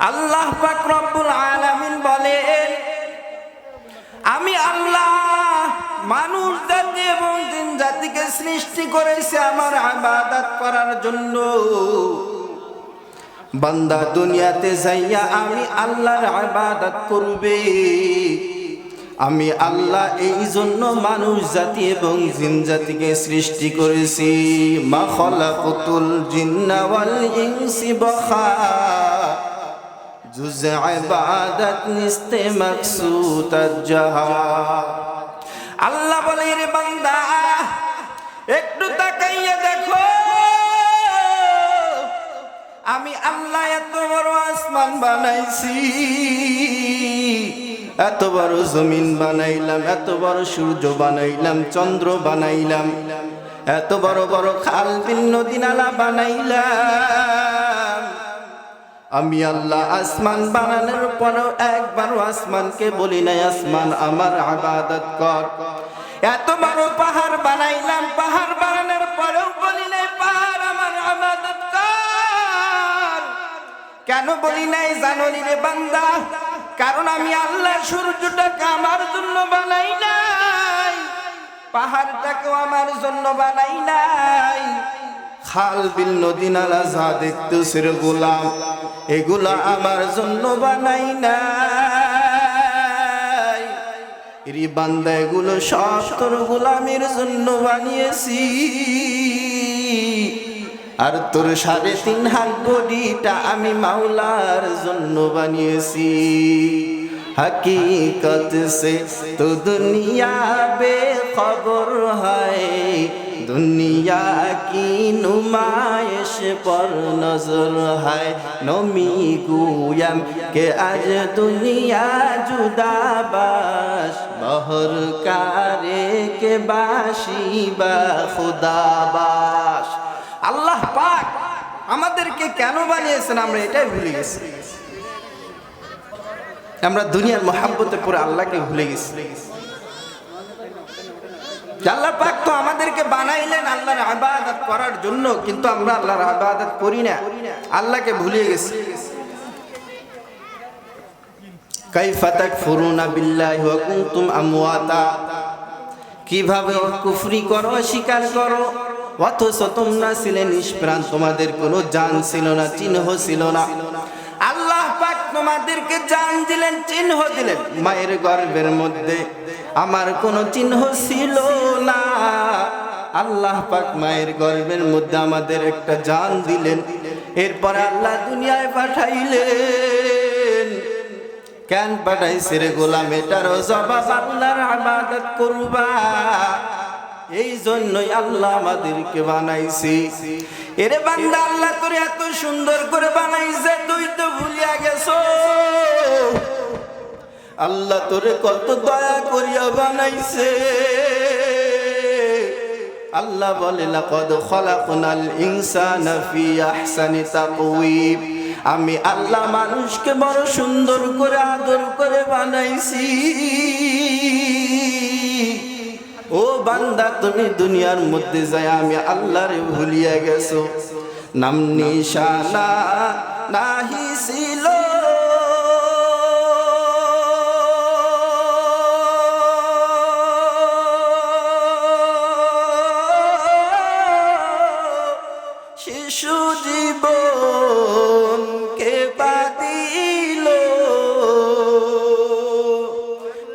আল্লাহ পাক রব্বুল আলামিন বলেন, আমি আল্লাহ মানুষ জাতি এবং জিন জাতিকে সৃষ্টি করেছি আমার ইবাদত করার জন্য। বান্দা দুনিয়াতে যাইয়া আমি আল্লাহর ইবাদত করবে। আমি আল্লাহ এই জন্য মানুষ জাতি এবং জিন জাতিকে সৃষ্টি করেছি। মা খালাকাতুল জিন্না ওয়াল ইনসি বাখা জুজ ইবাদত নিস্তে মাকসুদ জাহা। আল্লাহ বলে, রে বান্দা একটু তাকাইয়া দেখো, আমি আল্লাহ এত বড় আসমান বানাইছি, এত বড় জমিন বানাইলাম, এত বড় সূর্য বানাইলাম, চন্দ্র বানাইলাম, এত বড় বড় খাল বিল নদী নালা বানাইলাম। আমি আল্লাহ আসমান বানানোর পরেও একবারও আসমানকে বলি নাই আসমান আমার ইবাদত কর। এত বড় পাহাড় বানাইলাম, পাহাড় বানানোর পরেও বলি নাই পাহাড় আমার ইবাদত কর। কেন বলি নাই জানো রে বান্দা? কারণ আমি আল্লাহ সূর্যটাকে আমার জন্য বানাই নাই, পাহাড়টাকেও আমার জন্য বানাই নাই, খাল বিল নদী নালা যা দেখতেছে রে গোলাম, এগুলা আমার জন্য বানাই নাই। এরি বান্দা এগুলো সব তোর গোলামের জন্য বানিয়েছি। আর তোর 3.5 হাত বডিটা আমি মাওলার জন্য বানিয়েছি। हकीकत से तो दुनिया बेखबर है, दुनिया की नुमाइश पर नजर है। नमी गुयम के आज दुनिया जुदाबाश, बहर कारे के बाशी बा खुदाबाश। আল্লাহ পাক আমাদেরকে কেন বানিয়েছেন আমরা এটাই ভুলে গেছি। আমরা দুনিয়ার মহাব্বতে পড়ে আল্লাহকে ভুলে গেছি। আল্লাহ পাক তো আমাদেরকে বানাইলেন আল্লাহর ইবাদত করার জন্য, কিন্তু আমরা আল্লাহর ইবাদত করি না, আল্লাহকে ভুলে গেছি। কাইফা তাকফুরুনা বিল্লাহি ওয়া কুনতুম আমওয়াতা, কিভাবে কুফরি করো, স্বীকার করো, অথচ তোমরা ছিলে নিষ্প্রাণ, তোমাদের কোনো জান ছিল না, চিহ্ন ছিল না। আল্লাহ পাক তোমাদেরকে জান দিলেন, চিহ্ন দিলেন। মায়ের গর্ভের মধ্যে আমার কোনো চিহ্ন ছিল না, আল্লাহ পাক মায়ের গর্ভের মধ্যে আমাদের একটা জান দিলেন। এরপরে আল্লাহ দুনিয়ায় পাঠাইলেন। কেন পাঠাইছে রে গোলাম? এটারও জবাব আল্লাহর ইবাদত করবা, এই জন্যই আল্লাহ আমাদেরকে বানাইছে। এরে বান্দা আল্লাহ তোরে এত সুন্দর করে বানাইছে, তুই তো ভুলিয়া গেছো আল্লাহ তোরে কত দয়া করিয়া বানাইছে। আল্লাহ বলে, লাকাদ খালাকনাল ইনসানা ফি আহসানি তাকওয়িম, আমি আল্লাহ মানুষকে বড় সুন্দর করে আদর করে বানাইছি। ও বান্দা তুমি দুনিয়ার মধ্যে যায় আমি আল্লাহরে ভুলিয়া গেছো, নাম নিশানা নাহি ছিল, শিশু জীবন কে বাদিল,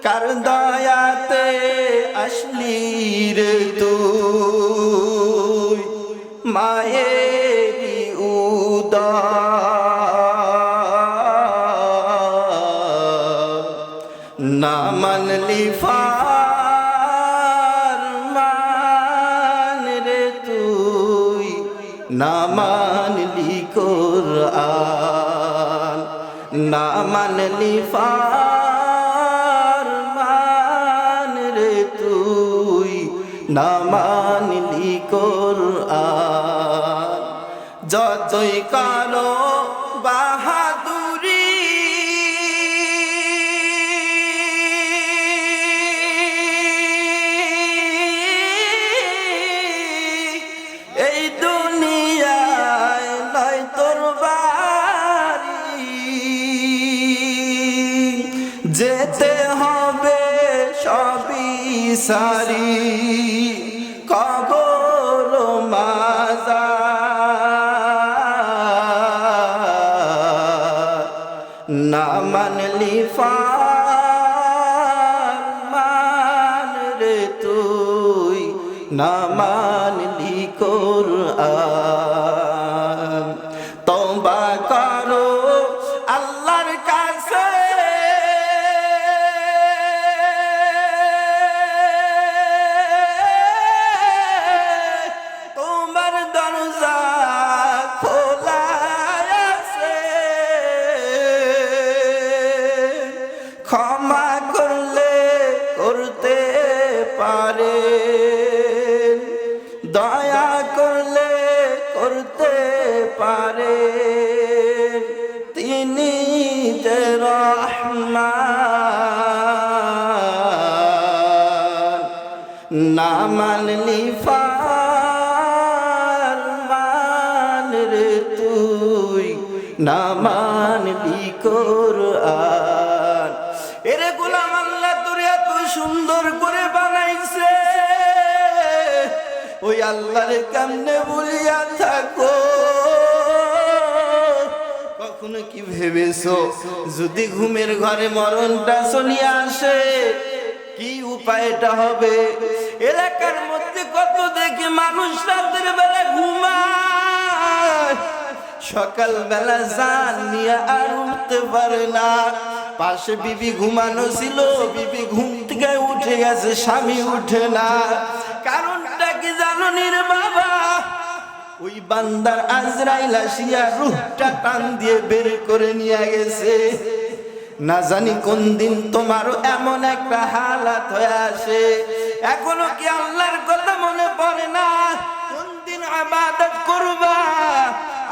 কার দয়াতে আসলি রে তুই মায়েরি উদর, না মানলি ফারমান রে তুই, না মানলি কোরআন, না মানলি না মানলি কোরআন। যতই কারো বাহাদুরি এই দুনিয়ায় নয় তোর বাড়ি, যেতে হবে সবই সারি কবর মাজার না মানলি ফারমান রে তুই না মানলি কোরআন তওবা করো আল্লাহর কাছে তোমার দরজা খোলা আছে ক্ষমা করলে করতে পারে দয়া করলে করতে পারে তিনি যে রহমান না মানলি ফারমান রে তুই না মানলি কোরআন এরে গোলাম আল্লাহ তোরে এত সুন্দর করে বানাইছে ওই আল্লাহরে কেমনে বলিয়া থাকো কখনো কি ভেবেছো যদি ঘুমের ঘরে মরণটা চলিয়া আসে কি উপায়টা হবে এলাকার মধ্যে কত দেখি মানুষ রাতের বেলা ঘুমায় সকাল বেলা জান নিয়ে আর উঠতে পারে না পাশে বিবি ঘুমানো ছিল বিবি ঘুম থেকে উঠে গেছে স্বামী উঠে না কারণটা কি জানো রে বাবা ওই বান্দার আজরাইল আসিয়া রূহটা টান দিয়ে বের করে নিয়ে গেছে না জানি কোন দিন তোমারও এমন একটা হালাত হয়ে আসে এখনো কি আল্লাহর কথা মনে পড়ে না কোন দিন ইবাদত করবা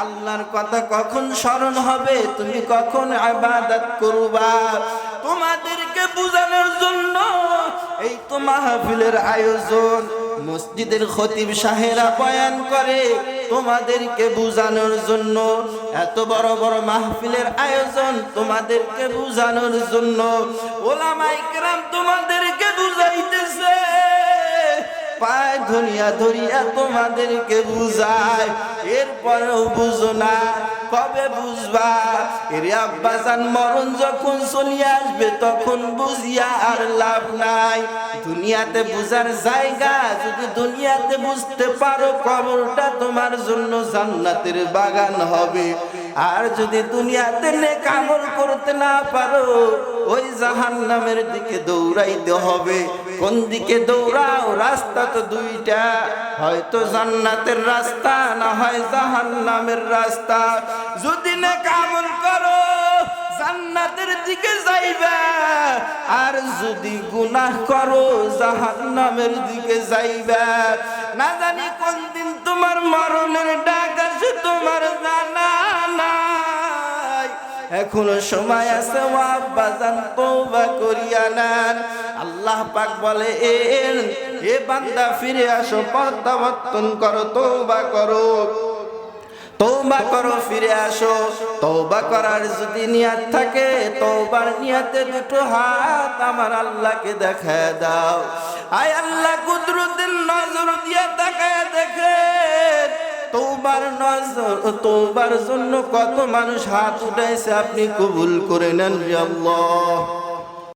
আল্লাহর কথা কখন স্মরণ হবে তুমি কখন ইবাদত করবা তোমাদেরকে বুঝানোর জন্য এই তো মাহফিলের আয়োজন মসজিদের খতিব সাহেরা বয়ান করে তোমাদেরকে বুঝানোর জন্য এত বড় বড় মাহফিলের আয়োজন তোমাদেরকে বুঝানোর জন্য ওলামায়ে কেরাম তোমাদেরকে বুঝাইতেছে পায় ধরিয়া ধরিয়া তোমাদেরকে বুঝায় এরপরেও বুঝো না কবে বুঝবা এরে আব্বাজান মরণ যখন চলিয়ে আসবে তখন বুঝিয়া আর লাভ নাই দুনিয়াতে বুঝার জায়গা যদি দুনিয়াতে বুঝতে পারো কবরটা তোমার জন্য জান্নাতের বাগান হবে আর যদি দুনিয়াতে নেক আমল করতে না পারো ওই জাহান্নামের দিকে দৌড়াইতে হবে কোন দিকে দৌড়াও রাস্তা তো দুইটা হয়তো জান্নাতের রাস্তা না হয় জাহান্নামের রাস্তা যদি নেক আমল করো জান্নাতের দিকে যাইবা আর যদি গুনাহ করো জাহান্নামের দিকে যাইবা না জানি কোন দিন তোমার মরণের ডাক আসে তোমার জানা নাই এখনো সময় আছে ও আব্বাজান তওবা করিয়া নেন আল্লাহ পাক বলে এ বান্দা ফিরে আসো প্রত্যাবর্তন করো তওবা করো তওবা করো ফিরে আসো তওবা করার যদি নিয়ত থাকে তওবার নিয়তে দুটো হাত আমার আল্লাহকে দেখায় দাও আয় আল্লাহ কুদরতের নজর দিয়া তাকায় দেখেন তওবার নজর তওবার জন্য কত মানুষ হাত উঠাইছে আপনি কবুল করে নেন রে আল্লাহ